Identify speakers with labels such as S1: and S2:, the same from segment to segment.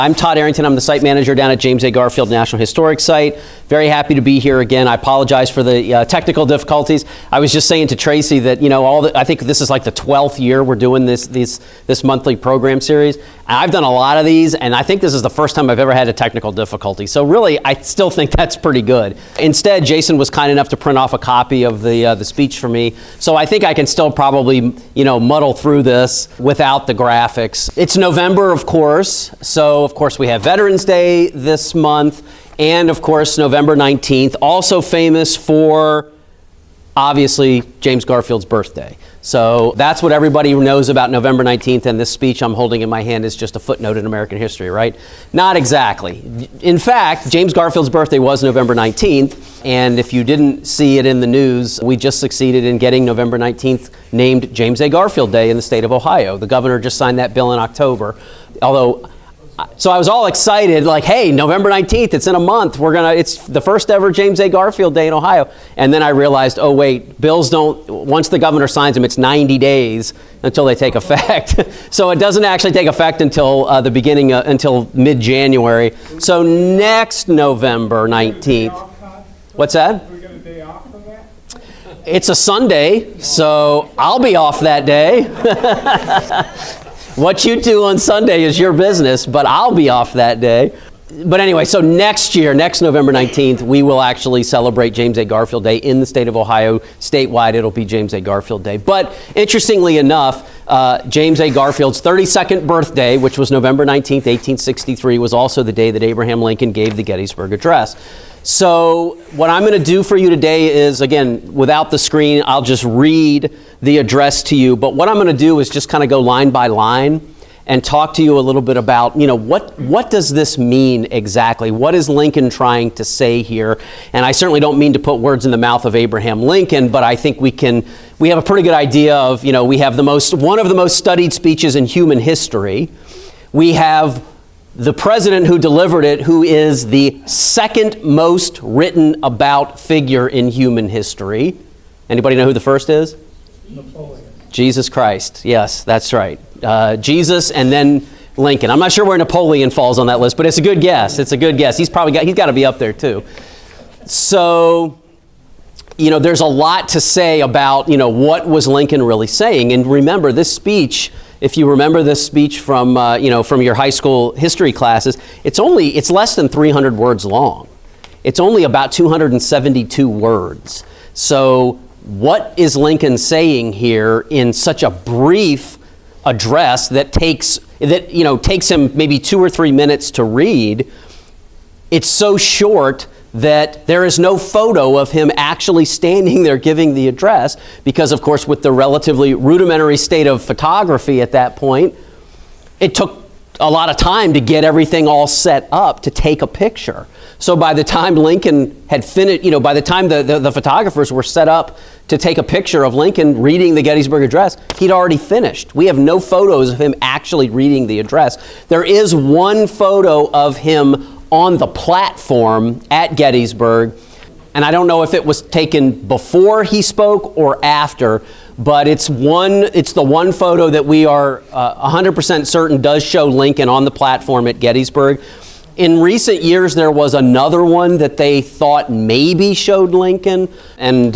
S1: I'm Todd Arrington. I'm the site manager down at James A. Garfield National Historic Site. Very happy to be here again. I apologize for the technical difficulties. I was just saying to Tracy that, I think this is like the 12th year we're doing this monthly program series. I've done a lot of these, and I think this is the first time I've ever had a technical difficulty. So really, I still think that's pretty good. Instead, Jason was kind enough to print off a copy of the speech for me. So I think I can still probably, muddle through this without the graphics. It's November, of course. So, of course, we have Veterans Day this month. And, of course, November 19th, also famous for, obviously, James Garfield's birthday. So that's what everybody knows about November 19th, and this speech I'm holding in my hand is just a footnote in American history, right? Not exactly. In fact, James Garfield's birthday was November 19th, and if you didn't see it in the news, we just succeeded in getting November 19th named James A. Garfield Day in the state of Ohio. The governor just signed that bill in October, so I was all excited, like, hey, November 19th, it's in a month. It's the first ever James A. Garfield Day in Ohio. And then I realized, oh, wait, bills once the governor signs them, it's 90 days until they take effect. So it doesn't actually take effect until until mid-January. So next November 19th. What's that?
S2: Are we going to day off from that?
S1: It's a Sunday, so I'll be off that day. What you do on Sunday is your business, but I'll be off that day. But anyway, so next November 19th, we will actually celebrate James A. Garfield Day in the state of Ohio. Statewide, it'll be James A. Garfield Day. But interestingly enough, James A. Garfield's 32nd birthday, which was November 19th, 1863, was also the day that Abraham Lincoln gave the Gettysburg Address. So what I'm going to do for you today is, again, without the screen, I'll just read the address to you. But what I'm going to do is just kind of go line by line and talk to you a little bit about, what does this mean exactly? What is Lincoln trying to say here? And I certainly don't mean to put words in the mouth of Abraham Lincoln, but I think we have a pretty good idea of, we have one of the most studied speeches in human history. We have the president who delivered it, who is the second most written about figure in human history. Anybody know who the first is?
S2: Napoleon.
S1: Jesus Christ. Yes, that's right. Jesus and then Lincoln. I'm not sure where Napoleon falls on that list, but it's a good guess. It's a good guess. He's got to be up there too. So, there's a lot to say about, what was Lincoln really saying. And remember, this speech, if you remember this speech from your high school history classes, it's less than 300 words long. It's only about 272 words. So what is Lincoln saying here in such a brief address that takes him maybe 2 or 3 minutes to read? It's so short that there is no photo of him actually standing there giving the address because, of course, with the relatively rudimentary state of photography at that point, it took a lot of time to get everything all set up to take a picture. So by the time Lincoln had finished, by the time the photographers were set up to take a picture of Lincoln reading the Gettysburg Address, he'd already finished. We have no photos of him actually reading the address. There is one photo of him on the platform at Gettysburg, and I don't know if it was taken before he spoke or after, but it's the one photo that we are 100% certain does show Lincoln on the platform at Gettysburg. In recent years, there was another one that they thought maybe showed Lincoln, and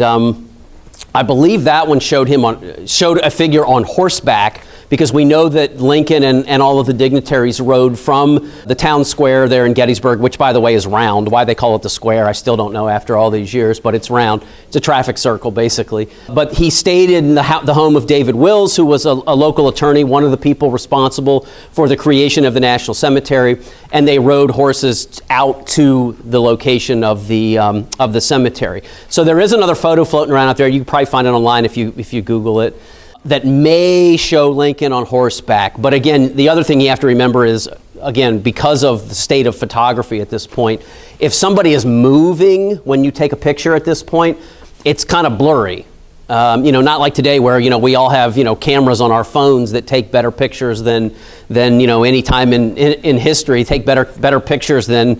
S1: I believe that one showed a figure on horseback, because we know that Lincoln and all of the dignitaries rode from the town square there in Gettysburg, which, by the way, is round. Why they call it the square, I still don't know after all these years, but it's round. It's a traffic circle, basically. But he stayed in the home of David Wills, who was a local attorney, one of the people responsible for the creation of the National Cemetery, and they rode horses out to the location of the cemetery. So there is another photo floating around out there. You can probably find it online if you Google it, that may show Lincoln on horseback. But again, the other thing you have to remember is, again, because of the state of photography at this point, if somebody is moving when you take a picture at this point, it's kind of blurry. Not like today where, we all have, cameras on our phones that take better pictures than any time in history, take better pictures than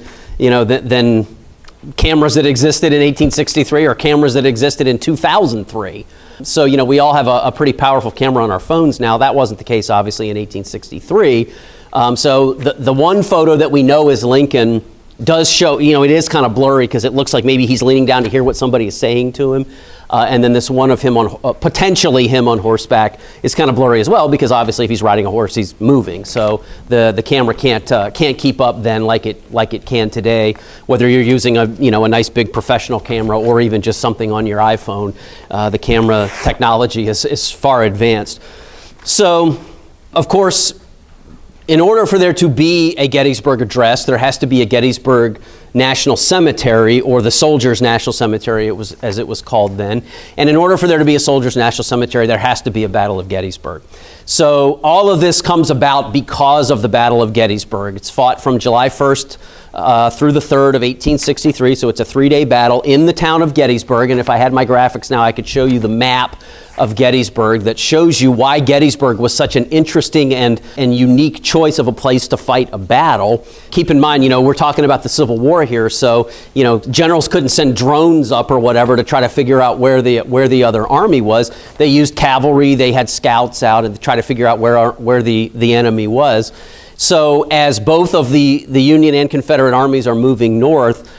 S1: cameras that existed in 1863 or cameras that existed in 2003. So, we all have a pretty powerful camera on our phones now. That wasn't the case, obviously, in 1863. So the one photo that we know is Lincoln does show, it is kind of blurry because it looks like maybe he's leaning down to hear what somebody is saying to him. And then this one of him potentially him on horseback is kind of blurry as well, because obviously if he's riding a horse, he's moving. So the camera can't keep up then like it can today, whether you're using a nice big professional camera or even just something on your iPhone. The camera technology is far advanced. So, of course, in order for there to be a Gettysburg Address, there has to be a Gettysburg National Cemetery, or the Soldiers' National Cemetery, as it was called then. And in order for there to be a Soldiers' National Cemetery, there has to be a Battle of Gettysburg. So all of this comes about because of the Battle of Gettysburg. It's fought from July 1st through the 3rd of 1863, so it's a 3-day battle in the town of Gettysburg. And if I had my graphics now, I could show you the map of Gettysburg that shows you why Gettysburg was such an interesting and unique choice of a place to fight a battle. Keep in mind, we're talking about the Civil War here, so generals couldn't send drones up or whatever to try to figure out where the other army was. They used cavalry, they had scouts out and try to figure out where the enemy was. So as both of the Union and Confederate armies are moving north,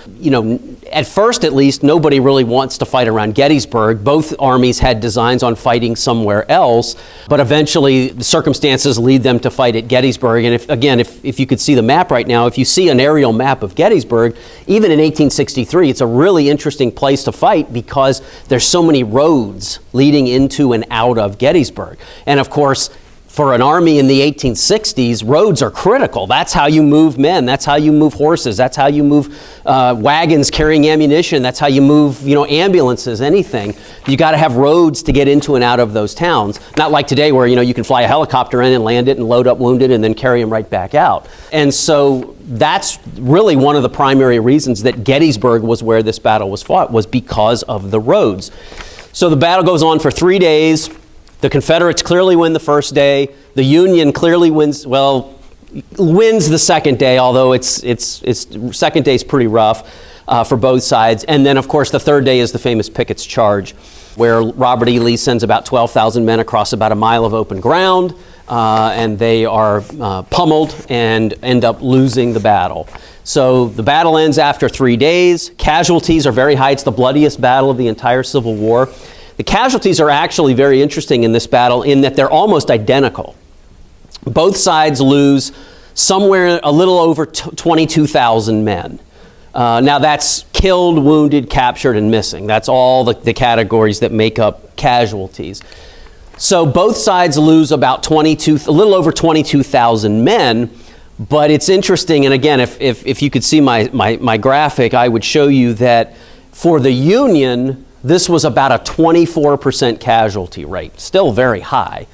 S1: at first at least, nobody really wants to fight around Gettysburg. Both armies had designs on fighting somewhere else, but eventually the circumstances lead them to fight at Gettysburg. And if you could see the map right now, if you see an aerial map of Gettysburg, even in 1863, it's a really interesting place to fight because there's so many roads leading into and out of Gettysburg. And of course, for an army in the 1860s, roads are critical. That's how you move men. That's how you move horses. That's how you move wagons carrying ammunition. That's how you move, ambulances, anything. You got to have roads to get into and out of those towns. Not like today where, you can fly a helicopter in and land it and load up wounded and then carry them right back out. And so that's really one of the primary reasons that Gettysburg was where this battle was fought, was because of the roads. So the battle goes on for 3 days. The Confederates clearly win the first day. The Union clearly wins the second day, although its second day is pretty rough for both sides. And then, of course, the third day is the famous Pickett's Charge, where Robert E. Lee sends about 12,000 men across about a mile of open ground, and they are pummeled and end up losing the battle. So the battle ends after 3 days. Casualties are very high. It's the bloodiest battle of the entire Civil War. The casualties are actually very interesting in this battle in that they're almost identical. Both sides lose somewhere a little over 22,000 men. Now that's killed, wounded, captured, and missing. That's all the categories that make up casualties. So both sides lose about a little over 22,000 men. But it's interesting, and again, if you could see my graphic, I would show you that for the Union, this was about a 24% casualty rate, still very high.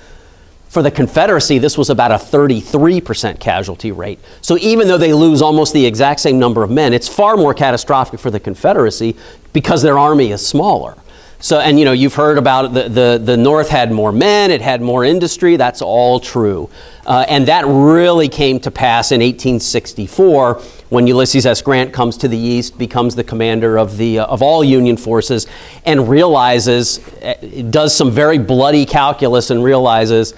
S1: For the Confederacy, this was about a 33% casualty rate. So even though they lose almost the exact same number of men, it's far more catastrophic for the Confederacy because their army is smaller. So, and you've heard about the North had more men, it had more industry. That's all true. And that really came to pass in 1864 when Ulysses S. Grant comes to the East, becomes the commander of all Union forces, and does some very bloody calculus and realizes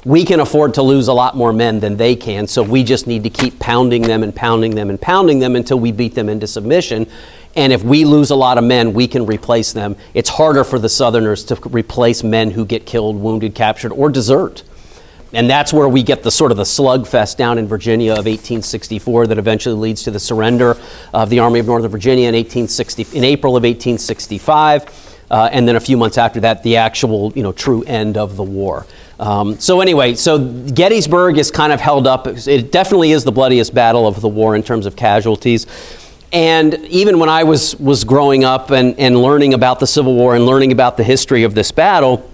S1: we can afford to lose a lot more men than they can, so we just need to keep pounding them and pounding them and pounding them until we beat them into submission. And if we lose a lot of men, we can replace them. It's harder for the Southerners to replace men who get killed, wounded, captured, or desert. And that's where we get the sort of the slugfest down in Virginia of 1864 that eventually leads to the surrender of the Army of Northern Virginia in April of 1865. And then a few months after that, the actual, true end of the war. So Gettysburg is kind of held up. It definitely is the bloodiest battle of the war in terms of casualties. And even when I was growing up and learning about the Civil War and learning about the history of this battle,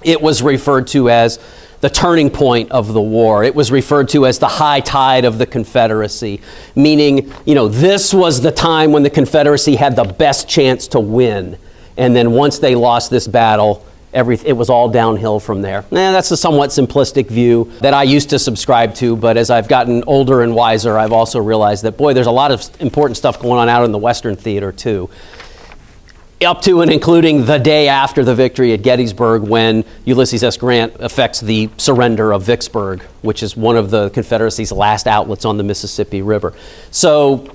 S1: it was referred to as the turning point of the war. It was referred to as the high tide of the Confederacy, meaning, this was the time when the Confederacy had the best chance to win. And then once they lost this battle, it was all downhill from there. That's a somewhat simplistic view that I used to subscribe to, but as I've gotten older and wiser, I've also realized that, boy, there's a lot of important stuff going on out in the Western theater, too. up to and including the day after the victory at Gettysburg, when Ulysses S. Grant effects the surrender of Vicksburg, which is one of the Confederacy's last outlets on the Mississippi River. So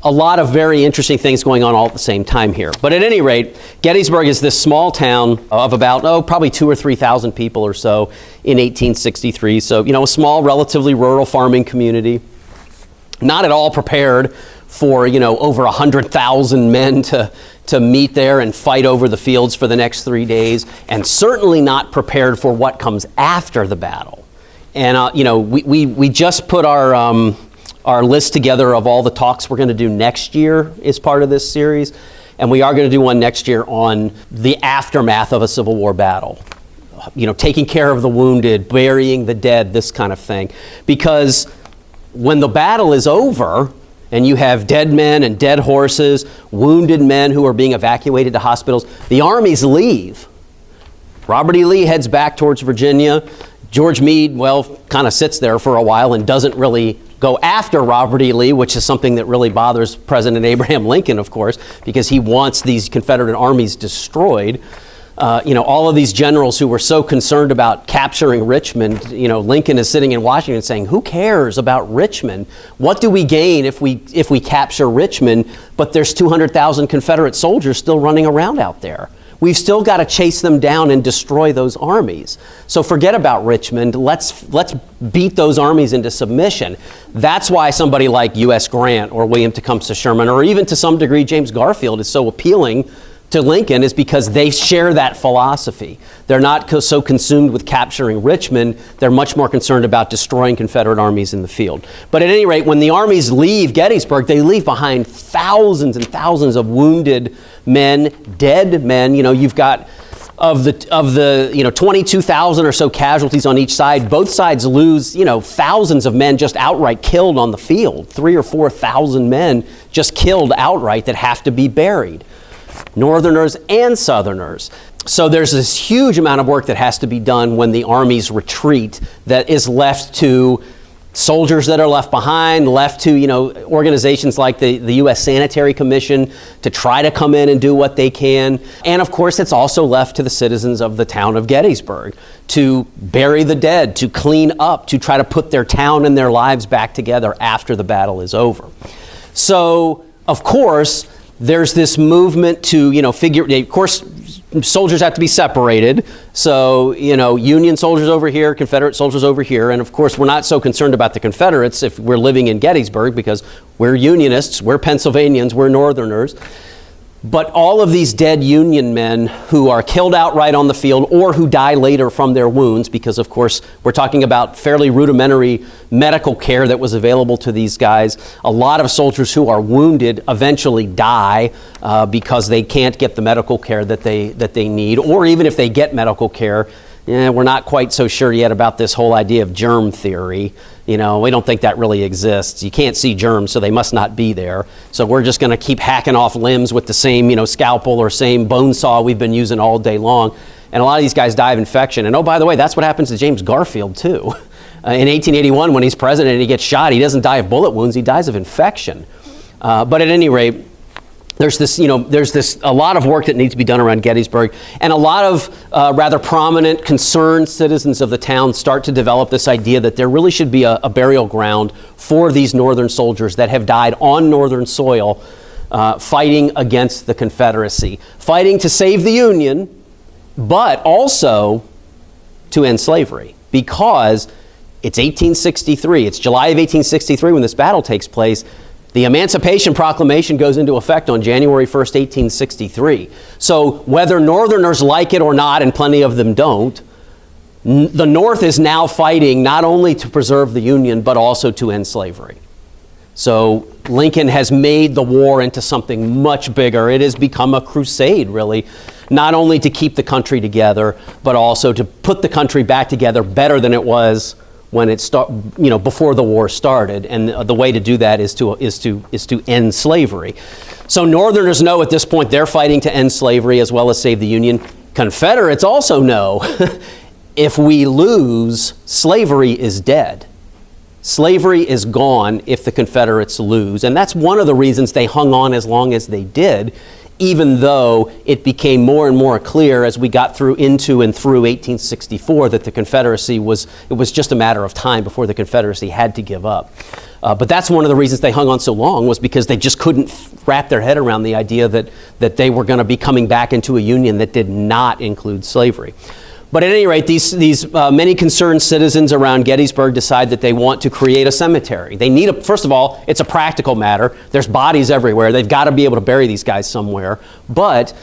S1: a lot of very interesting things going on all at the same time here. But at any rate, Gettysburg is this small town of about, probably 2,000 or 3,000 people or so in 1863. So, a small, relatively rural farming community. Not at all prepared for, over 100,000 men to meet there and fight over the fields for the next 3 days, and certainly not prepared for what comes after the battle. And, we just put our list together of all the talks we're going to do next year as part of this series, and we are going to do one next year on the aftermath of a Civil War battle. Taking care of the wounded, burying the dead, this kind of thing. Because when the battle is over, and you have dead men and dead horses, wounded men who are being evacuated to hospitals, the armies leave. Robert E. Lee heads back towards Virginia. George Meade, kind of sits there for a while and doesn't really go after Robert E. Lee, which is something that really bothers President Abraham Lincoln, of course, because he wants these Confederate armies destroyed. All of these generals who were so concerned about capturing Richmond, Lincoln is sitting in Washington saying, who cares about Richmond? What do we gain if we capture Richmond, but there's 200,000 Confederate soldiers still running around out there? We've still got to chase them down and destroy those armies. So forget about Richmond. Let's beat those armies into submission. That's why somebody like U.S. Grant or William Tecumseh Sherman, or even to some degree James Garfield, is so appealing to Lincoln, is because they share that philosophy. They're not so consumed with capturing Richmond. They're much more concerned about destroying Confederate armies in the field. But at any rate, when the armies leave Gettysburg, they leave behind thousands and thousands of wounded men, dead men. You've got of the 22,000 or so casualties on each side. Both sides lose thousands of men just outright killed on the field. 3,000 or 4,000 men just killed outright that have to be buried. Northerners and Southerners. So there's this huge amount of work that has to be done when the armies retreat that is left to soldiers that are left behind, left to organizations like the U.S. Sanitary Commission to try to come in and do what they can. And of course, it's also left to the citizens of the town of Gettysburg to bury the dead, to clean up, to try to put their town and their lives back together after the battle is over. So, of course, there's this movement to, of course, soldiers have to be separated. So, Union soldiers over here, Confederate soldiers over here. And of course, we're not so concerned about the Confederates if we're living in Gettysburg, because we're Unionists, we're Pennsylvanians, we're Northerners. But all of these dead Union men who are killed outright on the field or who die later from their wounds, because of course we're talking about fairly rudimentary medical care that was available to these guys. A lot of soldiers who are wounded eventually die because they can't get the medical care that they need, or even if they get medical care, we're not quite so sure yet about this whole idea of germ theory. We don't think that really exists. You can't see germs, so they must not be there. So we're just going to keep hacking off limbs with the same, scalpel or same bone saw we've been using all day long. And a lot of these guys die of infection. And by the way, that's what happens to James Garfield, too. In 1881, when he's president and he gets shot, he doesn't die of bullet wounds, he dies of infection. But at any rate, there's a lot of work that needs to be done around Gettysburg, and a lot of rather prominent, concerned citizens of the town start to develop this idea that there really should be a burial ground for these Northern soldiers that have died on Northern soil, fighting against the Confederacy, fighting to save the Union, but also to end slavery, because it's 1863. It's July of 1863 when this battle takes place. The Emancipation Proclamation goes into effect on January 1st, 1863. So whether Northerners like it or not, and plenty of them don't, the North is now fighting not only to preserve the Union, but also to end slavery. So Lincoln has made the war into something much bigger. It has become a crusade, really, not only to keep the country together, but also to put the country back together better than it was when before the war started. And the way to do that is to end slavery. So Northerners know at this point they're fighting to end slavery as well as save the Union. Confederates also know if we lose, slavery is dead. Slavery is gone if the Confederates lose. And that's one of the reasons they hung on as long as they did, even though it became more and more clear as we got into and through 1864 that the Confederacy it was just a matter of time before the Confederacy had to give up. But that's one of the reasons they hung on so long, was because they just couldn't wrap their head around the idea that they were going to be coming back into a union that did not include slavery. But at any rate, these many concerned citizens around Gettysburg decide that they want to create a cemetery. They need first of all, it's a practical matter. There's bodies everywhere. They've got to be able to bury these guys somewhere. But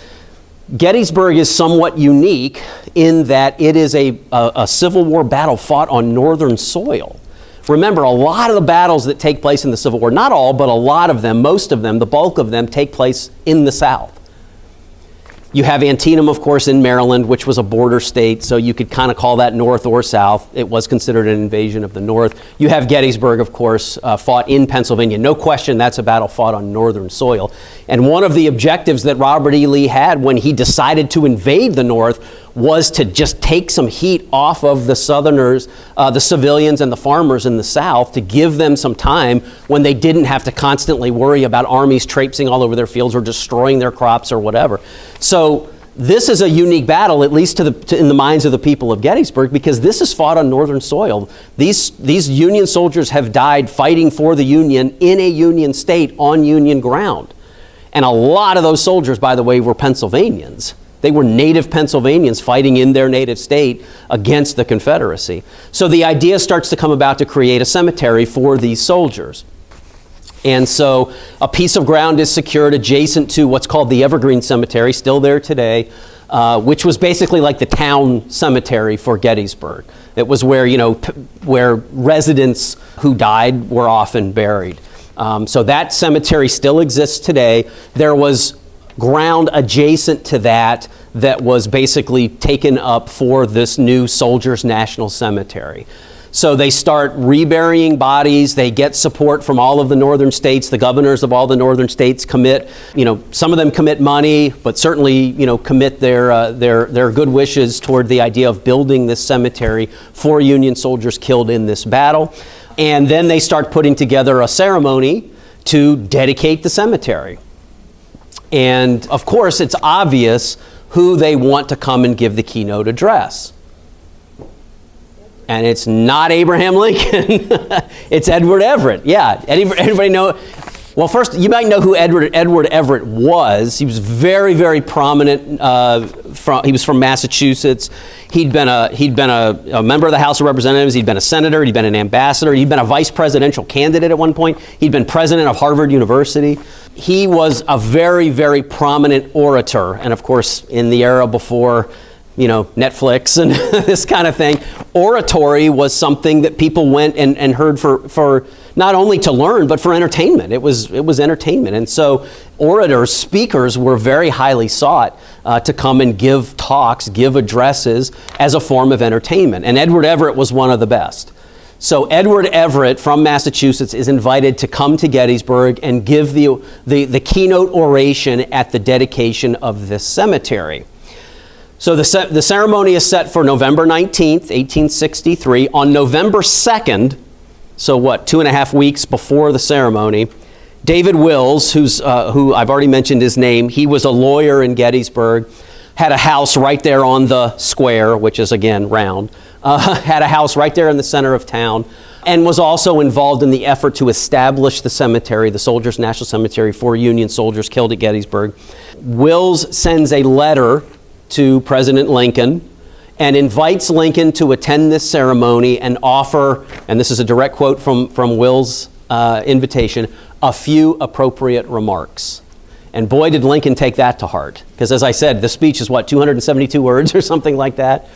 S1: Gettysburg is somewhat unique in that it is a Civil War battle fought on Northern soil. Remember, a lot of the battles that take place in the Civil War, not all, but a lot of them, most of them, the bulk of them take place in the South. You have Antietam, of course, in Maryland, which was a border state, so you could kind of call that North or South. It was considered an invasion of the North. You have Gettysburg, of course, fought in Pennsylvania. No question that's a battle fought on Northern soil. And one of the objectives that Robert E. Lee had when he decided to invade the North was to just take some heat off of the Southerners, the civilians and the farmers in the South, to give them some time when they didn't have to constantly worry about armies traipsing all over their fields or destroying their crops or whatever. So this is a unique battle, at least in the minds of the people of Gettysburg, because this is fought on Northern soil. These Union soldiers have died fighting for the Union in a Union state on Union ground. And a lot of those soldiers, by the way, were Pennsylvanians. They were native Pennsylvanians fighting in their native state against the Confederacy. So the idea starts to come about to create a cemetery for these soldiers. And so a piece of ground is secured adjacent to what's called the Evergreen Cemetery, still there today, which was basically like the town cemetery for Gettysburg. It was where, where residents who died were often buried. So that cemetery still exists today. There was ground adjacent to that was basically taken up for this new Soldiers National Cemetery. So they start reburying bodies. They get support from all of the northern states. The governors of all the northern states commit, some of them commit money, but certainly, commit their good wishes toward the idea of building this cemetery for Union soldiers killed in this battle. And then they start putting together a ceremony to dedicate the cemetery. And of course, it's obvious who they want to come and give the keynote address. And it's not Abraham Lincoln. It's Edward Everett. Yeah, anybody know? Well, first, you might know who Edward Everett was. He was very, very prominent. He was from Massachusetts. He'd been a member of the House of Representatives. He'd been a senator. He'd been an ambassador. He'd been a vice presidential candidate at one point. He'd been president of Harvard University. He was a very, very prominent orator. And of course, in the era before, Netflix and this kind of thing, oratory was something that people went and heard for not only to learn, but for entertainment. It was entertainment. And so orators, speakers were very highly sought to come and give talks, give addresses as a form of entertainment. And Edward Everett was one of the best. So Edward Everett from Massachusetts is invited to come to Gettysburg and give the keynote oration at the dedication of this cemetery. So the ceremony is set for November 19th, 1863. On November 2nd, so 2.5 weeks before the ceremony, David Wills, who I've already mentioned his name, he was a lawyer in Gettysburg, had a house right there on the square, which is again round, had a house right there in the center of town, and was also involved in the effort to establish the cemetery, the Soldiers National Cemetery for Union soldiers killed at Gettysburg. Wills sends a letter to President Lincoln and invites Lincoln to attend this ceremony and offer, and this is a direct quote from Wills' invitation, a few appropriate remarks. And boy, did Lincoln take that to heart. Because as I said, the speech is 272 words or something like that.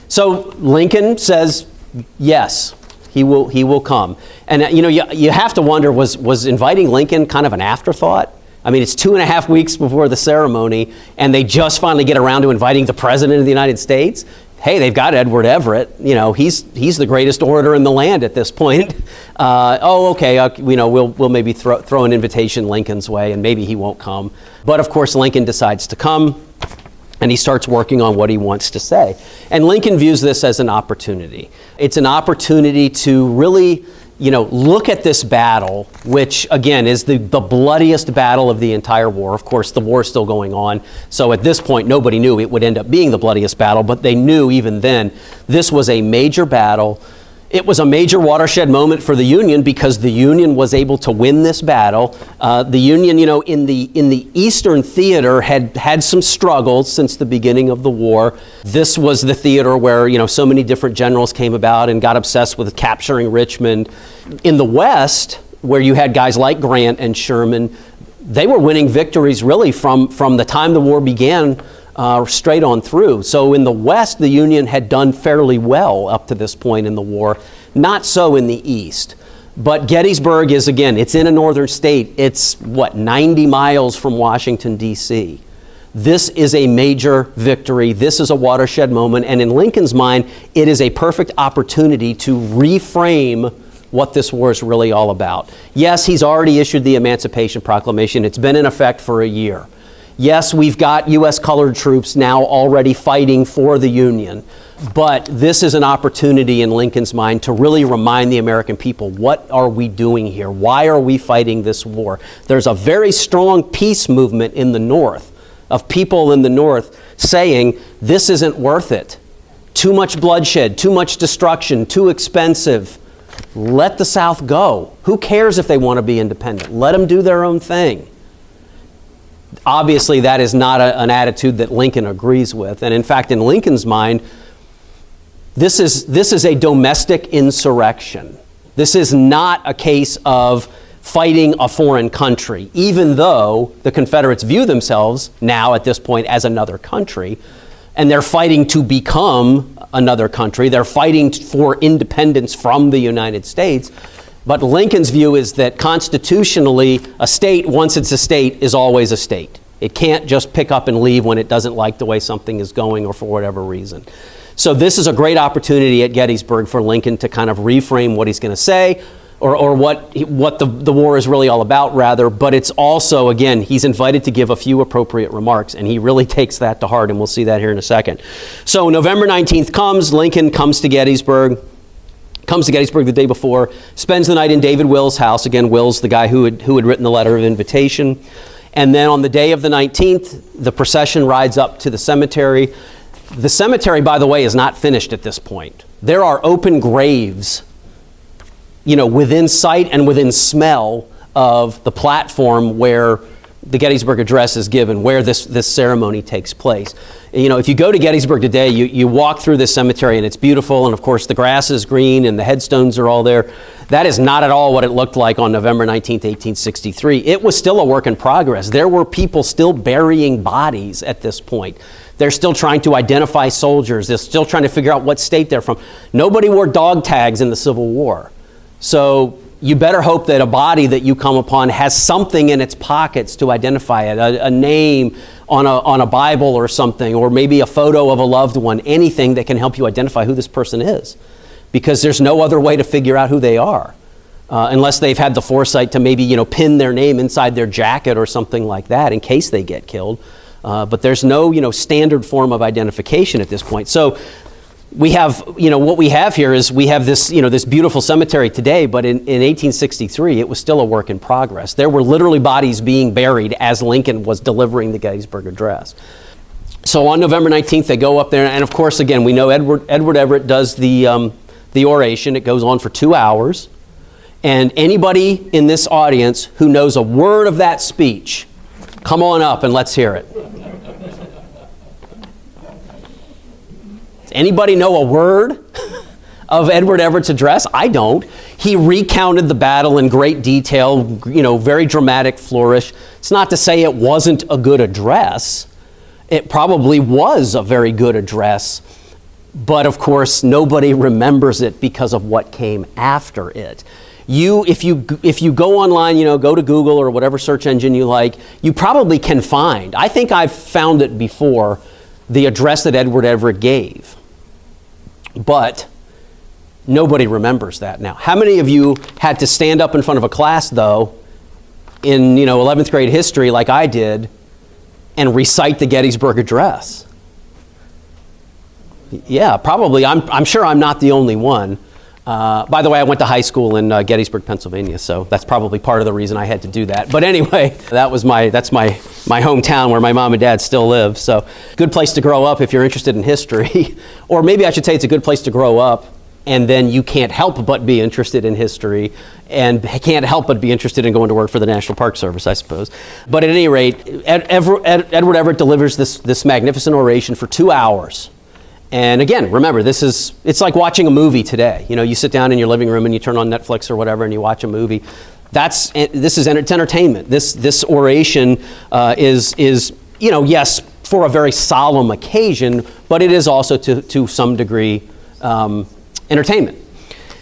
S1: So Lincoln says, yes, he will come. And you have to wonder, was inviting Lincoln kind of an afterthought? I mean, it's 2.5 weeks before the ceremony, and they just finally get around to inviting the President of the United States. Hey, they've got Edward Everett. He's the greatest orator in the land at this point. We'll maybe throw an invitation Lincoln's way, and maybe he won't come. But of course, Lincoln decides to come, and he starts working on what he wants to say. And Lincoln views this as an opportunity. It's an opportunity to really look at this battle, which again is the bloodiest battle of the entire war. Of course, the war is still going on. So at this point, nobody knew it would end up being the bloodiest battle, but they knew even then this was a major battle. It was a major watershed moment for the Union because the Union was able to win this battle. The Union, in the Eastern theater had some struggles since the beginning of the war. This was the theater where, so many different generals came about and got obsessed with capturing Richmond. In the West, where you had guys like Grant and Sherman, they were winning victories really from the time the war began straight on through. So in the West, the Union had done fairly well up to this point in the war. Not so in the East. But Gettysburg is, again, it's in a northern state. It's, 90 miles from Washington, D.C. This is a major victory. This is a watershed moment. And in Lincoln's mind, it is a perfect opportunity to reframe what this war is really all about. Yes, he's already issued the Emancipation Proclamation. It's been in effect for a year. Yes, we've got U.S. colored troops now already fighting for the Union, but this is an opportunity in Lincoln's mind to really remind the American people, what are we doing here? Why are we fighting this war? There's a very strong peace movement in the North, of people in the North saying, this isn't worth it. Too much bloodshed, too much destruction, too expensive. Let the South go. Who cares if they want to be independent? Let them do their own thing. Obviously, that is not an attitude that Lincoln agrees with. And in fact, in Lincoln's mind, this is a domestic insurrection. This is not a case of fighting a foreign country, even though the Confederates view themselves now at this point as another country, and they're fighting to become another country. They're fighting for independence from the United States. But Lincoln's view is that constitutionally, a state, once it's a state, is always a state. It can't just pick up and leave when it doesn't like the way something is going or for whatever reason. So this is a great opportunity at Gettysburg for Lincoln to kind of reframe what he's going to say, or what the war is really all about, rather. But it's also, again, he's invited to give a few appropriate remarks, and he really takes that to heart, and we'll see that here in a second. So November 19th comes, Lincoln comes to Gettysburg the day before, spends the night in David Will's house. Again, Will's the guy who had written the letter of invitation. And then on the day of the 19th, the procession rides up to the cemetery. The cemetery, by the way, is not finished at this point. There are open graves, within sight and within smell of the platform where the Gettysburg Address is given, where this ceremony takes place. If you go to Gettysburg today, you walk through this cemetery and it's beautiful, and of course the grass is green and the headstones are all there. That is not at all what it looked like on November 19th, 1863. It was still a work in progress. There were people still burying bodies at this point. They're still trying to identify soldiers. They're still trying to figure out what state they're from. Nobody wore dog tags in the Civil War. So you better hope that a body that you come upon has something in its pockets to identify it, a name on a Bible or something, or maybe a photo of a loved one, anything that can help you identify who this person is. Because there's no other way to figure out who they are, unless they've had the foresight to maybe, pin their name inside their jacket or something like that in case they get killed. But there's no, standard form of identification at this point. So we have, what we have here is we have this, this beautiful cemetery today, but in 1863, it was still a work in progress. There were literally bodies being buried as Lincoln was delivering the Gettysburg Address. So on November 19th, they go up there, and of course, again, we know Edward Everett does the oration. It goes on for 2 hours, and anybody in this audience who knows a word of that speech, come on up and let's hear it. Does anybody know a word of Edward Everett's address? I don't. He recounted the battle in great detail, very dramatic flourish. It's not to say it wasn't a good address. It probably was a very good address, but of course nobody remembers it because of what came after it. If you go online, go to Google or whatever search engine you like, you probably can find, I think I've found it before, the address that Edward Everett gave. But nobody remembers that now. How many of you had to stand up in front of a class, though, in 11th grade history like I did, and recite the Gettysburg Address? Yeah, probably. I'm sure I'm not the only one. By the way, I went to high school in Gettysburg, Pennsylvania, so that's probably part of the reason I had to do that. But anyway, that's my hometown where my mom and dad still live. So good place to grow up if you're interested in history. Or maybe I should say it's a good place to grow up, and then you can't help but be interested in history and can't help but be interested in going to work for the National Park Service, I suppose. But at any rate, Edward Everett delivers this magnificent oration for 2 hours. And again, remember, it's like watching a movie today. You know, you sit down in your living room and you turn on Netflix or whatever and you watch a movie. It's entertainment. This oration is yes, for a very solemn occasion, but it is also to some degree entertainment.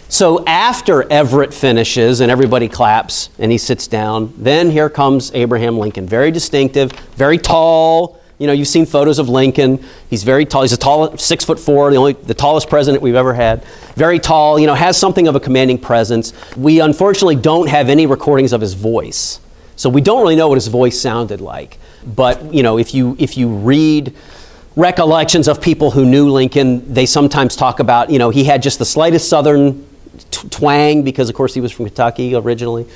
S1: So after Everett finishes and everybody claps and he sits down, then here comes Abraham Lincoln. Very distinctive, very tall. You know, you've seen photos of Lincoln. He's very tall. He's a tall, 6'4", the tallest president we've ever had. Very tall, has something of a commanding presence. We unfortunately don't have any recordings of his voice. So we don't really know what his voice sounded like. But, if you read recollections of people who knew Lincoln, they sometimes talk about, he had just the slightest southern twang because, of course, he was from Kentucky originally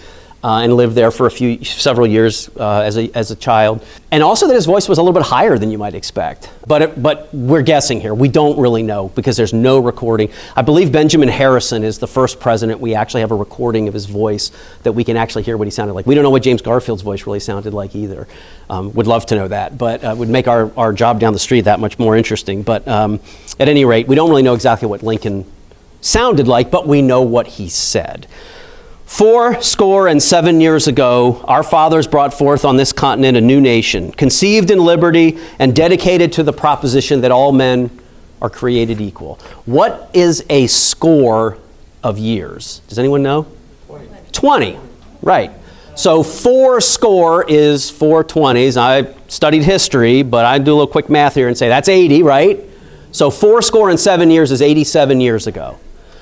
S1: and lived there for several years as a child. And also that his voice was a little bit higher than you might expect. But we're guessing here. We don't really know because there's no recording. I believe Benjamin Harrison is the first president we actually have a recording of his voice that we can actually hear what he sounded like. We don't know what James Garfield's voice really sounded like either. Would love to know that, but would make our job down the street that much more interesting. But at any rate, we don't really know exactly what Lincoln sounded like, but we know what he said. 77 years ago, our fathers brought forth on this continent a new nation, conceived in liberty and dedicated to the proposition that all men are created equal. What is a score of years? Does anyone know? 20, right. So 4 is 4 20s. I studied history, but I do a little quick math here and say that's 80, right? So 7 years is 87 years ago.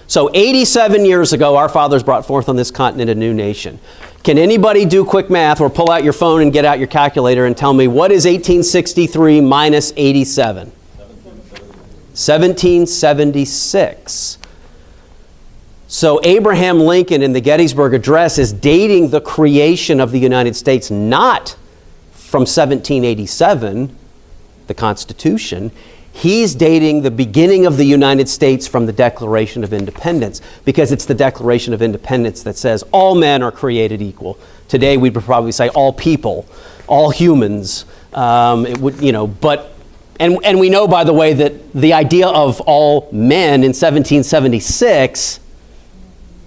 S1: So 87 years ago, our fathers brought forth on this continent a new nation. Can anybody do quick math or pull out your phone and get out your calculator and tell me what is 1863 minus 87? 1776. So Abraham Lincoln in the Gettysburg Address is dating the creation of the United States not from 1787, the Constitution. He's dating the beginning of the United States from the Declaration of Independence because it's the Declaration of Independence that says all men are created equal. Today we'd probably say all people, all humans. And we know, by the way, that the idea of all men in 1776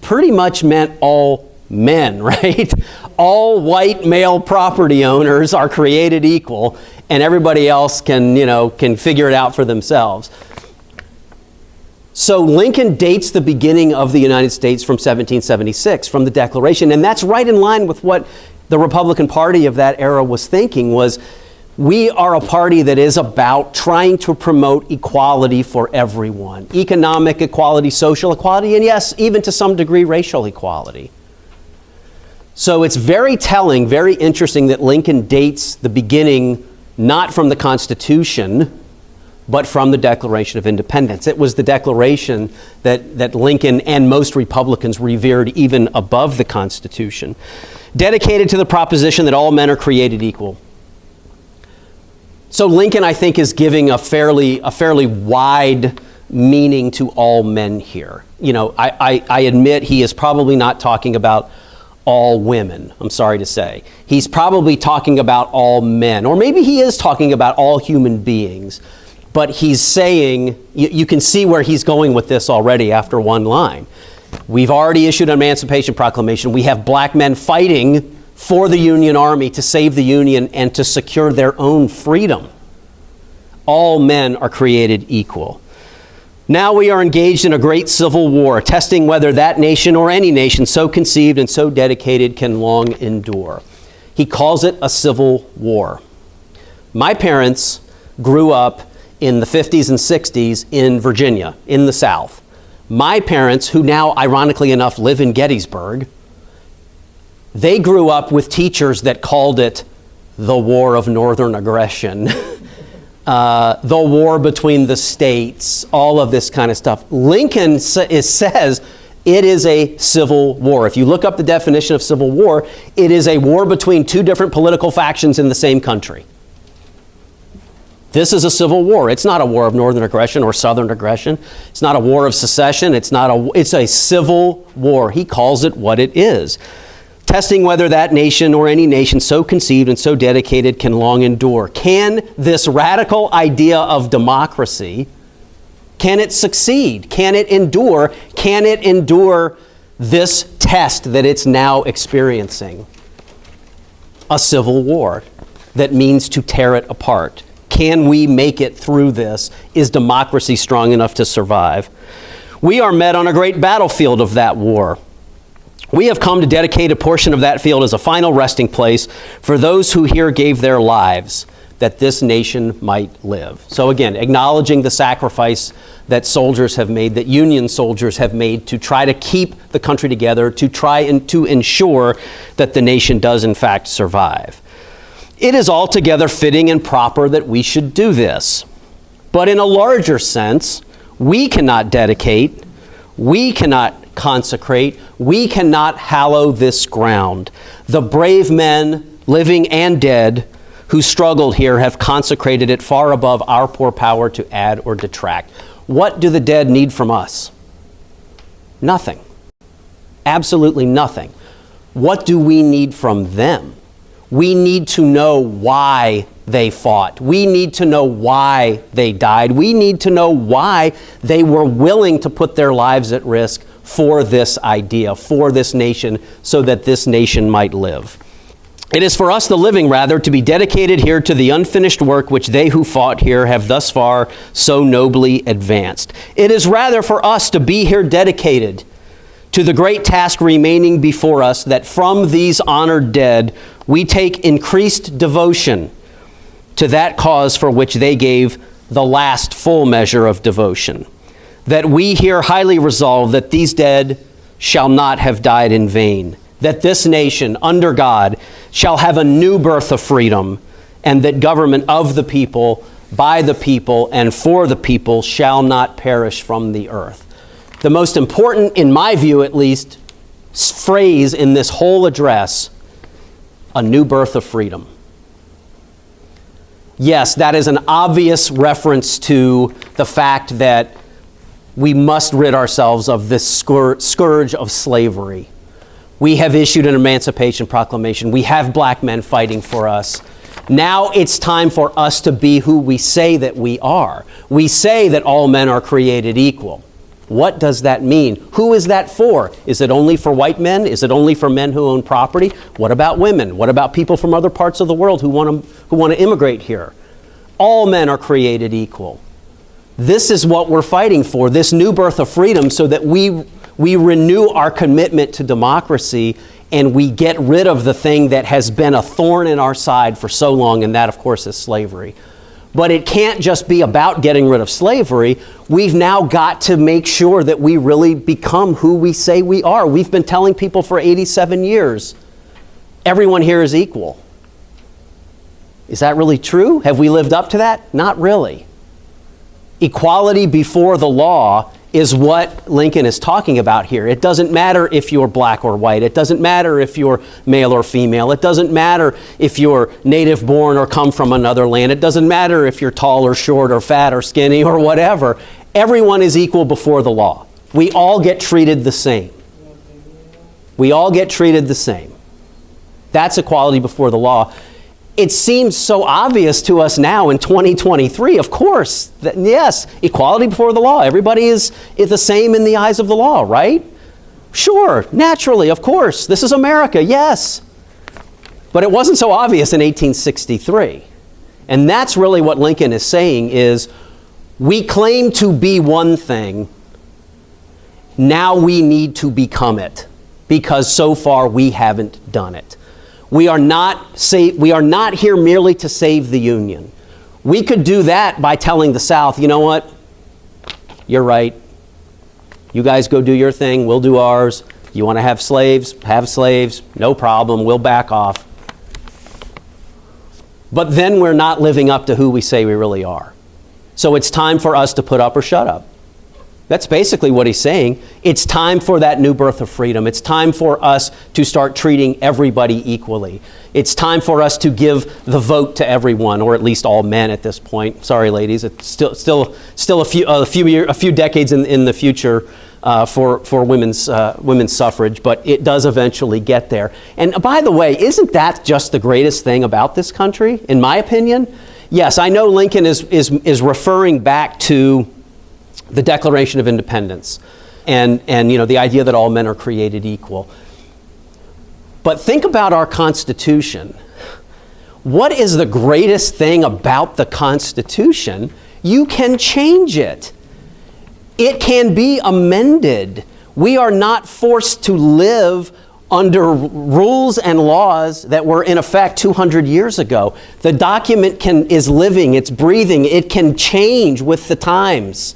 S1: pretty much meant all men, right? All white male property owners are created equal, and everybody else can figure it out for themselves. So Lincoln dates the beginning of the United States from 1776, from the Declaration, and that's right in line with what the Republican Party of that era was thinking, was we are a party that is about trying to promote equality for everyone. Economic equality, social equality, and yes, even to some degree, racial equality. So it's very telling, very interesting that Lincoln dates the beginning not from the Constitution, but from the Declaration of Independence. It was the Declaration that Lincoln and most Republicans revered even above the Constitution. Dedicated to the proposition that all men are created equal. So Lincoln, I think, is giving a fairly wide meaning to all men here. I admit he is probably not talking about all women, I'm sorry to say. He's probably talking about all men, or maybe he is talking about all human beings, but he's saying, you can see where he's going with this already after one line. We've already issued an Emancipation Proclamation. We have black men fighting for the Union Army to save the Union and to secure their own freedom. All men are created equal. Now we are engaged in a great civil war, testing whether that nation or any nation so conceived and so dedicated can long endure. He calls it a civil war. My parents grew up in the 50s and 60s in Virginia, in the South. My parents, who now, ironically enough, live in Gettysburg, they grew up with teachers that called it the War of Northern Aggression. The war between the states, all of this kind of stuff. Lincoln says It is a civil war. If you look up the definition of civil war, it is a war between two different political factions in the same country. This is a civil war. It's not a war of northern aggression or southern aggression. It's not a war of secession. It's a civil war. He calls it what it is. Testing whether that nation or any nation so conceived and so dedicated can long endure. Can this radical idea of democracy, can it succeed? Can it endure? Can it endure this test that it's now experiencing? A civil war that means to tear it apart. Can we make it through this? Is democracy strong enough to survive? We are met on a great battlefield of that war. We have come to dedicate a portion of that field as a final resting place for those who here gave their lives that this nation might live. So again, acknowledging the sacrifice that soldiers have made, that Union soldiers have made to try to keep the country together, to try and to ensure that the nation does in fact survive. It is altogether fitting and proper that we should do this. But in a larger sense, we cannot dedicate, we cannot consecrate, we cannot hallow this ground. The brave men, living and dead, who struggled here have consecrated it far above our poor power to add or detract. What do the dead need from us? Nothing. Absolutely nothing. What do we need from them? We need to know why they fought. We need to know why they died. We need to know why they were willing to put their lives at risk for this idea, for this nation, so that this nation might live. It is for us, the living, rather, to be dedicated here to the unfinished work which they who fought here have thus far so nobly advanced. It is rather for us to be here dedicated to the great task remaining before us, that from these honored dead we take increased devotion to that cause for which they gave the last full measure of devotion. That we here highly resolve that these dead shall not have died in vain, that this nation, under God, shall have a new birth of freedom, and that government of the people, by the people, and for the people shall not perish from the earth. The most important, in my view at least, phrase in this whole address, a new birth of freedom. Yes, that is an obvious reference to the fact that we must rid ourselves of this scourge of slavery. We have issued an Emancipation Proclamation. We have black men fighting for us. Now it's time for us to be who we say that we are. We say that all men are created equal. What does that mean? Who is that for? Is it only for white men? Is it only for men who own property? What about women? What about people from other parts of the world who want to immigrate here? All men are created equal. This is what we're fighting for, this new birth of freedom, so that we renew our commitment to democracy and we get rid of the thing that has been a thorn in our side for so long, and that, of course, is slavery. But it can't just be about getting rid of slavery. We've now got to make sure that we really become who we say we are. We've been telling people for 87 years, everyone here is equal. Is that really true? Have we lived up to that? Not really. Equality before the law is what Lincoln is talking about here. It doesn't matter if you're black or white. It doesn't matter if you're male or female. It doesn't matter if you're native born or come from another land. It doesn't matter if you're tall or short or fat or skinny or whatever. Everyone is equal before the law. We all get treated the same. We all get treated the same. That's equality before the law. It seems so obvious to us now in 2023, of course, that yes, equality before the law. Everybody is the same in the eyes of the law, right? Sure, naturally, of course. This is America, yes. But it wasn't so obvious in 1863. And that's really what Lincoln is saying is, we claim to be one thing, now we need to become it, because so far we haven't done it. We are not here merely to save the Union. We could do that by telling the South, you know what? You're right. You guys go do your thing, we'll do ours. You want to have slaves? Have slaves. No problem, we'll back off. But then we're not living up to who we say we really are. So it's time for us to put up or shut up. That's basically what he's saying. It's time for that new birth of freedom. It's time for us to start treating everybody equally. It's time for us to give the vote to everyone, or at least all men at this point. Sorry, ladies, it's still a few decades in the future for women's suffrage, but it does eventually get there. And by the way, isn't that just the greatest thing about this country, in my opinion? Yes, I know Lincoln is referring back to the Declaration of Independence and the idea that all men are created equal. But think about our Constitution. What is the greatest thing about the Constitution? You can change it. It can be amended. We are not forced to live under rules and laws that were in effect 200 years ago. The document is living, it's breathing, it can change with the times.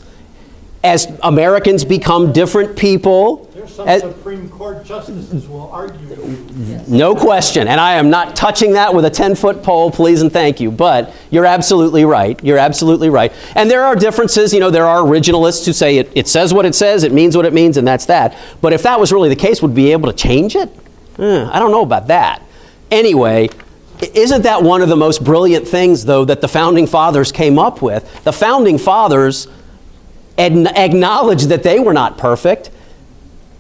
S1: As Americans become different people.
S3: There's some Supreme Court justices will argue with you.
S1: No question. And I am not touching that with a 10-foot pole, please and thank you. But you're absolutely right. You're absolutely right. And there are differences. There are originalists who say it says what it says, it means what it means, and that's that. But if that was really the case, would we be able to change it? I don't know about that. Anyway, isn't that one of the most brilliant things, though, that the Founding Fathers came up with? The Founding Fathers acknowledge that they were not perfect.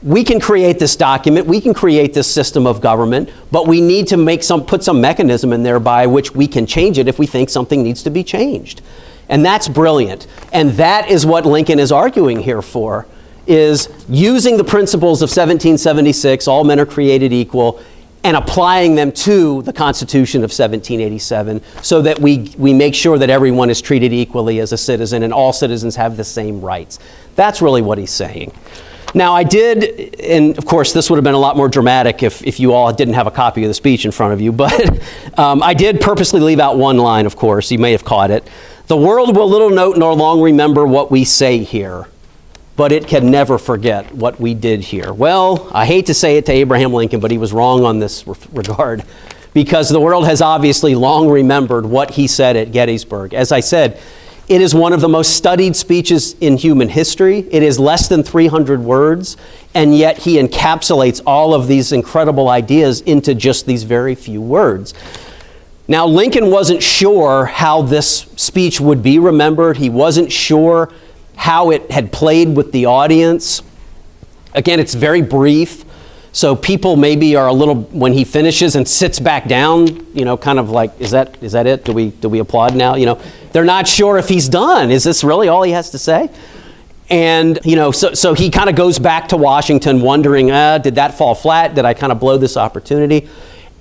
S1: We can create this document, we can create this system of government, but we need to put some mechanism in there by which we can change it if we think something needs to be changed. And that's brilliant. And that is what Lincoln is arguing here for, is using the principles of 1776, all men are created equal, and applying them to the Constitution of 1787 so that we make sure that everyone is treated equally as a citizen and all citizens have the same rights. That's really what he's saying. Now I did, and of course this would have been a lot more dramatic if you all didn't have a copy of the speech in front of you, but I did purposely leave out one line, of course. You may have caught it. The world will little note nor long remember what we say here, but it can never forget what we did here. Well, I hate to say it to Abraham Lincoln, but he was wrong on this regard, because the world has obviously long remembered what he said at Gettysburg. As I said, it is one of the most studied speeches in human history. It is less than 300 words, and yet he encapsulates all of these incredible ideas into just these very few words. Now, Lincoln wasn't sure how this speech would be remembered. He wasn't sure how it had played with the audience. Again, it's very brief, so people maybe are a little, when he finishes and sits back down, kind of like, is that it? Do we applaud now? They're not sure if he's done. Is this really all he has to say? And, so he kind of goes back to Washington wondering, did that fall flat? Did I kind of blow this opportunity?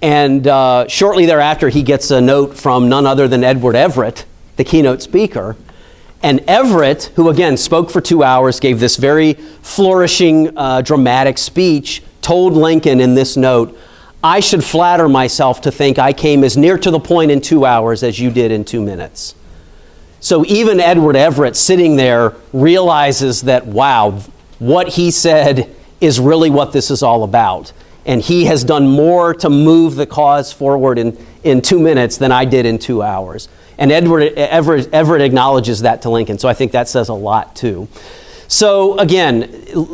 S1: And shortly thereafter, he gets a note from none other than Edward Everett, the keynote speaker. And Everett, who again spoke for 2 hours, gave this very flourishing, dramatic speech, told Lincoln in this note, "I should flatter myself to think I came as near to the point in 2 hours as you did in 2 minutes." So even Edward Everett sitting there realizes that, wow, what he said is really what this is all about. And he has done more to move the cause forward in 2 minutes than I did in 2 hours. And Everett acknowledges that to Lincoln. So I think that says a lot too. So again,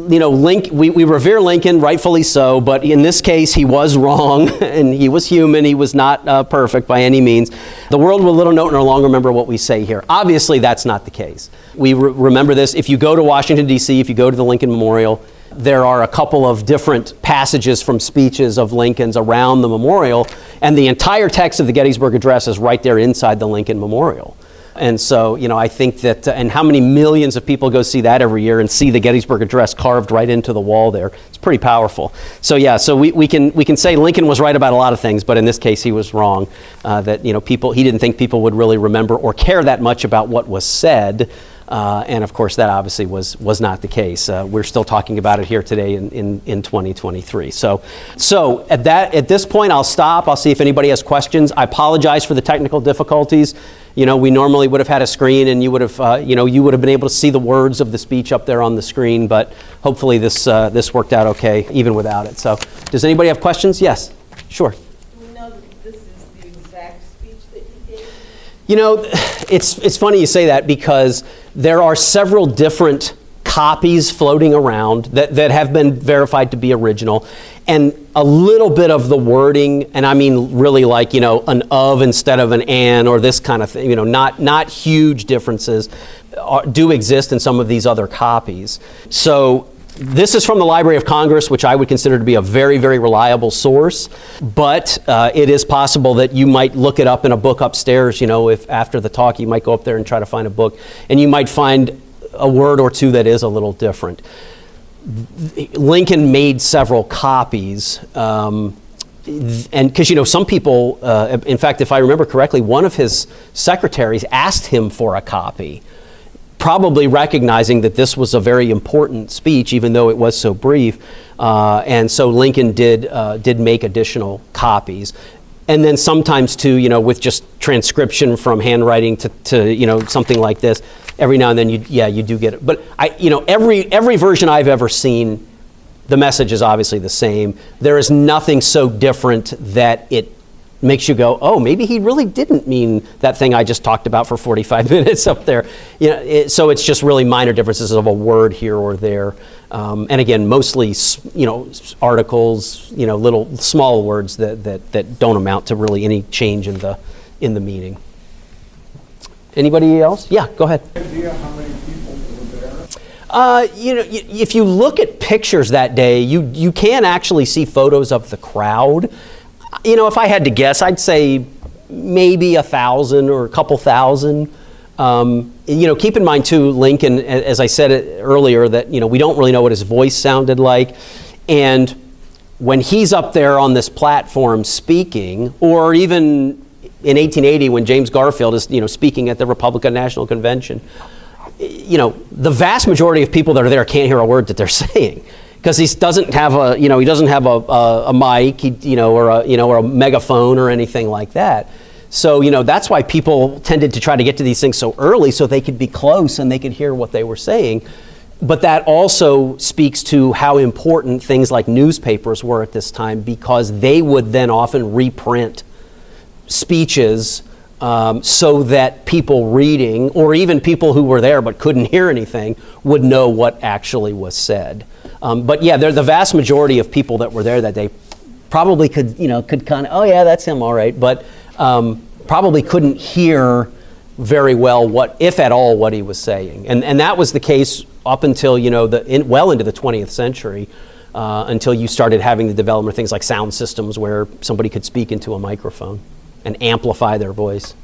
S1: we revere Lincoln, rightfully so, but in this case he was wrong and he was human. He was not perfect by any means. The world will little note nor long remember what we say here. Obviously that's not the case. We remember this. If you go to Washington, D.C., if you go to the Lincoln Memorial, there are a couple of different passages from speeches of Lincoln's around the memorial, and the entire text of the Gettysburg Address is right there inside the Lincoln Memorial. And so, I think that, and how many millions of people go see that every year and see the Gettysburg Address carved right into the wall there. It's pretty powerful. So yeah, so we can say Lincoln was right about a lot of things, but in this case he was wrong. That, he didn't think people would really remember or care that much about what was said. And of course, that obviously was not the case. We're still talking about it here today in 2023. So at this point, I'll stop. I'll see if anybody has questions. I apologize for the technical difficulties. We normally would have had a screen, and you would have been able to see the words of the speech up there on the screen. But hopefully, this worked out okay, even without it. So, does anybody have questions? Yes, sure.
S4: Do we know that this is the exact speech that he gave?
S1: It's funny you say that, because there are several different copies floating around that have been verified to be original, and a little bit of the wording, and I mean really like, an of instead of an and, or this kind of thing, not huge differences do exist in some of these other copies. So this is from the Library of Congress, which I would consider to be a very, very reliable source, but it is possible that you might look it up in a book upstairs, if after the talk you might go up there and try to find a book, and you might find a word or two that is a little different. Lincoln made several copies, and because, some people, in fact, if I remember correctly, one of his secretaries asked him for a copy, probably recognizing that this was a very important speech, even though it was so brief. And so Lincoln did make additional copies. And then sometimes too, with just transcription from handwriting to something like this, every now and then you do get it. But every version I've ever seen, the message is obviously the same. There is nothing so different that it makes you go, oh, maybe he really didn't mean that thing I just talked about for 45 minutes up there. So it's just really minor differences of a word here or there. And again, mostly, articles, little small words that don't amount to really any change in the meaning. Anybody else? Yeah, go ahead.
S2: Idea how many people were there?
S1: If you look at pictures that day, you can actually see photos of the crowd. If I had to guess, I'd say maybe 1,000 or a couple thousand. Keep in mind too, Lincoln, as I said earlier, that we don't really know what his voice sounded like, and when he's up there on this platform speaking, or even in 1880 when James Garfield is speaking at the Republican National Convention, the vast majority of people that are there can't hear a word that they're saying, because he doesn't have a mic, or a megaphone or anything like that. So that's why people tended to try to get to these things so early, so they could be close and they could hear what they were saying. But that also speaks to how important things like newspapers were at this time, because they would then often reprint speeches so that people reading, or even people who were there but couldn't hear anything, would know what actually was said. But yeah, the vast majority of people that were there that day probably could kind of, oh yeah, that's him, all right, but probably couldn't hear very well what, if at all, what he was saying. And that was the case up until, well into the 20th century, until you started having the development of things like sound systems where somebody could speak into a microphone and amplify their voice.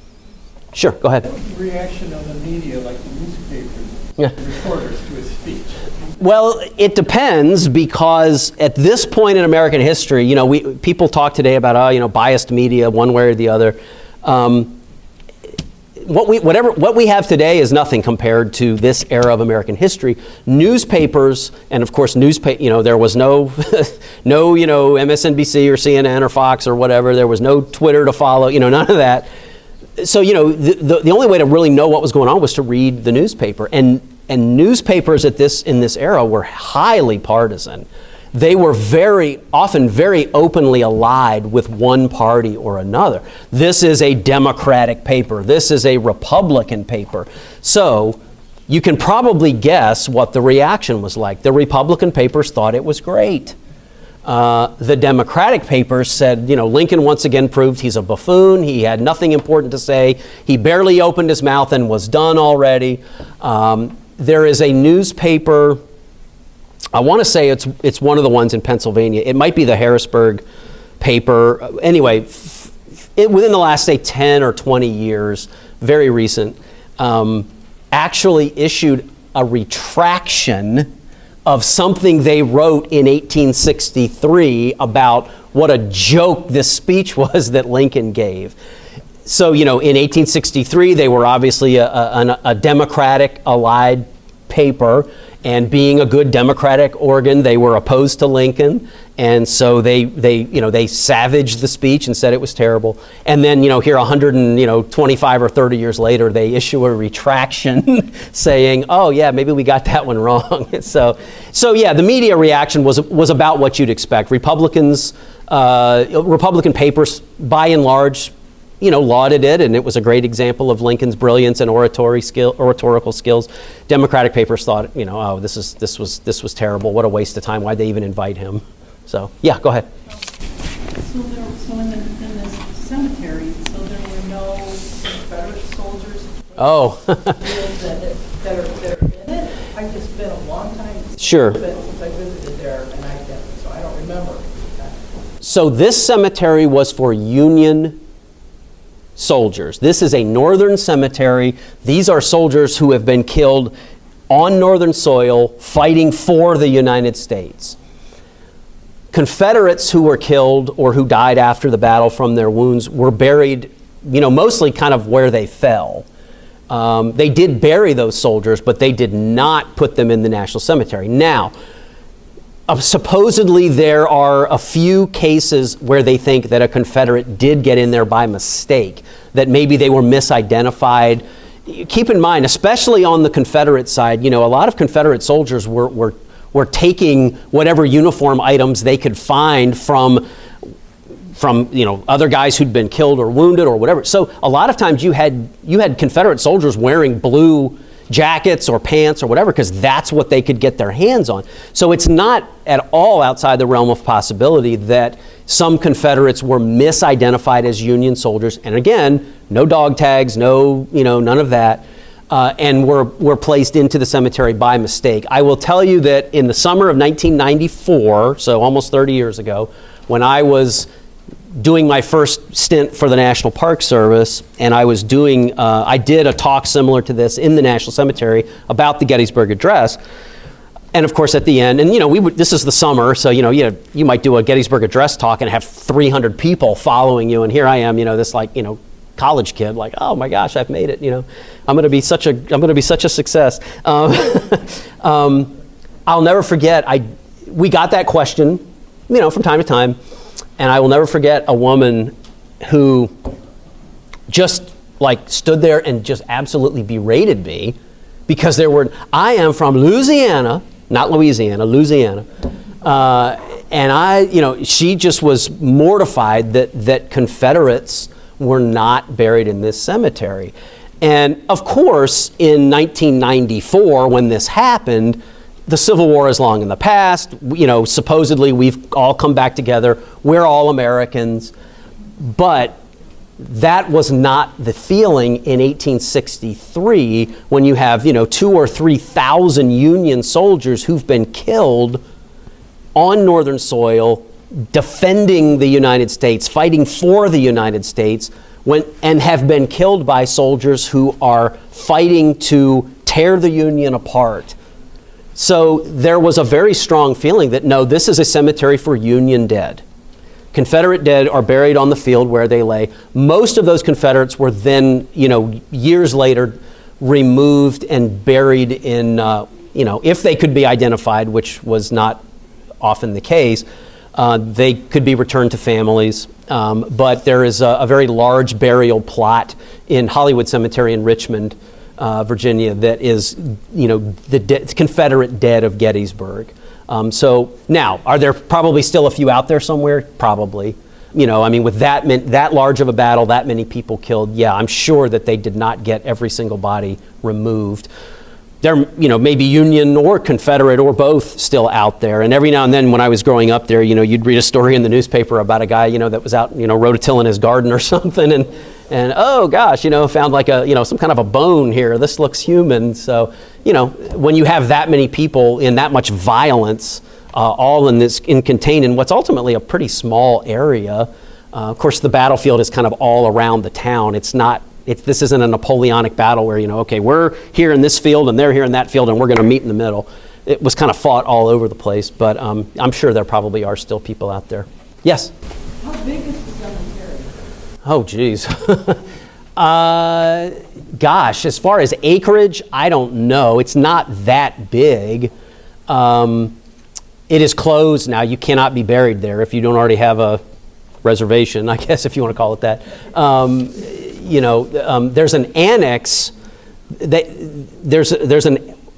S1: Sure, go ahead.
S2: What was the reaction of the media, like the newspapers,
S1: Yeah.
S2: the reporters, to his speech?
S1: Well, it depends, because at this point in American history, people talk today about biased media one way or the other. What we have today is nothing compared to this era of American history. Newspapers, and of course there was no MSNBC or CNN or Fox or whatever. There was no Twitter to follow, none of that. So the only way to really know what was going on was to read the newspaper. And newspapers in this era were highly partisan. They were very often very openly allied with one party or another. This is a Democratic paper. This is a Republican paper. So you can probably guess what the reaction was like. The Republican papers thought it was great. The Democratic papers said, Lincoln once again proved he's a buffoon. He had nothing important to say. He barely opened his mouth and was done already. There is a newspaper, I want to say it's one of the ones in Pennsylvania. It might be the Harrisburg paper. Anyway, within the last, say, 10 or 20 years, very recent, actually issued a retraction of something they wrote in 1863 about what a joke this speech was that Lincoln gave. So, in 1863, they were obviously a Democratic allied paper, and being a good Democratic organ, they were opposed to Lincoln, and so they savaged the speech and said it was terrible. And then, here 125 or 30 years later, they issue a retraction saying, oh yeah, maybe we got that one wrong. So yeah, the media reaction was about what you'd expect. Republican papers, by and large, lauded it, and it was a great example of Lincoln's brilliance and oratorical skills. Democratic papers thought, oh, this was terrible. What a waste of time. Why'd they even invite him? So, yeah, go ahead.
S4: So in this cemetery, so there were no Confederate soldiers
S1: Oh.
S4: that are in it? I've just been a long time
S1: Sure.
S4: since I visited there, so I don't remember that.
S1: So this cemetery was for Union soldiers. This is a northern cemetery. These are soldiers who have been killed on northern soil fighting for the United States. Confederates who were killed or who died after the battle from their wounds were buried, mostly kind of where they fell. They did bury those soldiers, but they did not put them in the National Cemetery. Now, supposedly there are a few cases where they think that a Confederate did get in there by mistake, that maybe they were misidentified. Keep in mind, especially on the Confederate side, a lot of Confederate soldiers were taking whatever uniform items they could find from other guys who'd been killed or wounded or whatever. So a lot of times you had Confederate soldiers wearing blue jackets or pants or whatever because that's what they could get their hands on. So it's not at all outside the realm of possibility that some Confederates were misidentified as Union soldiers, and again, no dog tags, none of that, and were placed into the cemetery by mistake. I will tell you that in the summer of 1994, so almost 30 years ago, when I was doing my first stint for the National Park Service, and I did a talk similar to this in the National Cemetery about the Gettysburg Address. And of course at the end, and this is the summer, so you might do a Gettysburg Address talk and have 300 people following you, and here I am, this college kid, like, oh my gosh, I've made it, I'm going to be such a success. I'll never forget, we got that question, from time to time. And I will never forget a woman who just stood there and just absolutely berated me because I am from Louisiana, not Louisiana, Louisiana. And she just was mortified that Confederates were not buried in this cemetery. And of course, in 1994, when this happened, the Civil War is long in the past. Supposedly we've all come back together. We're all Americans. But that was not the feeling in 1863 when you have, 2,000 or 3,000 Union soldiers who've been killed on northern soil, defending the United States, fighting for the United States, and have been killed by soldiers who are fighting to tear the Union apart. So there was a very strong feeling that, no, this is a cemetery for Union dead. Confederate dead are buried on the field where they lay. Most of those Confederates were then, years later, removed and buried in, if they could be identified, which was not often the case, they could be returned to families. But there is a very large burial plot in Hollywood Cemetery in Richmond, Virginia, that is, the Confederate dead of Gettysburg. So now, are there probably still a few out there somewhere? Probably. With that large of a battle, that many people killed, yeah, I'm sure that they did not get every single body removed. There, maybe Union or Confederate or both still out there. And every now and then when I was growing up there, you'd read a story in the newspaper about a guy, that was out, rototilling his garden or something, and oh gosh, found some kind of a bone here. This looks human. So, when you have that many people in that much violence, all contained in what's ultimately a pretty small area. Of course, the battlefield is kind of all around the town. This isn't a Napoleonic battle where, okay, we're here in this field and they're here in that field and we're going to meet in the middle. It was kind of fought all over the place, but I'm sure there probably are still people out there. Yes?
S4: How big is the cemetery?
S1: Oh, geez. Gosh, as far as acreage, I don't know. It's not that big. It is closed now. You cannot be buried there if you don't already have a reservation, I guess, if you want to call it that. There's an annex. There's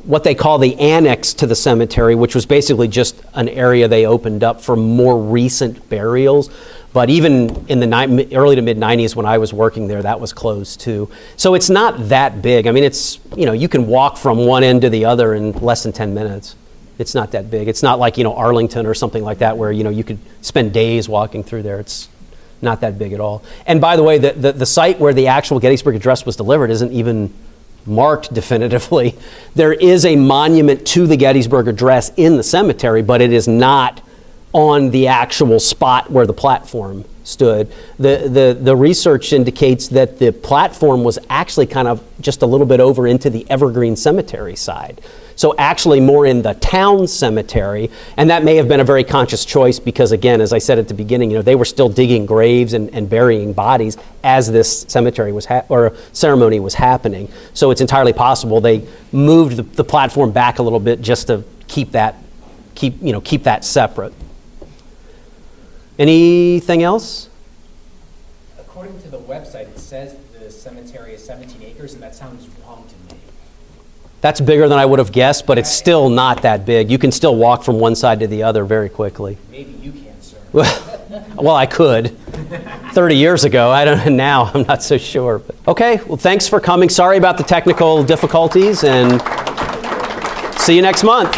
S1: what they call the annex to the cemetery, which was basically just an area they opened up for more recent burials. But even in the early to mid 90s when I was working there, that was closed too. So it's not that big. I mean, it's, you can walk from one end to the other in less than 10 minutes. It's not that big. It's not like, Arlington or something like that where, you could spend days walking through there. It's not that big at all. And by the way, the site where the actual Gettysburg Address was delivered isn't even marked definitively. There is a monument to the Gettysburg Address in the cemetery, but it is not on the actual spot where the platform stood. The research indicates that the platform was actually kind of just a little bit over into the Evergreen Cemetery side. So actually more in the town cemetery, and that may have been a very conscious choice because, again, as I said at the beginning, they were still digging graves and burying bodies as this cemetery was or ceremony was happening. So it's entirely possible they moved the platform back a little bit just to keep that separate. Anything else?
S5: According to the website, it says the cemetery is 17 acres, and that sounds wrong to me.
S1: That's bigger than I would have guessed, but it's still not that big. You can still walk from one side to the other very quickly.
S5: Maybe you can, sir.
S1: Well, I could. 30 years ago. I don't know now. I'm not so sure. But, okay. Well, thanks for coming. Sorry about the technical difficulties, and see you next month.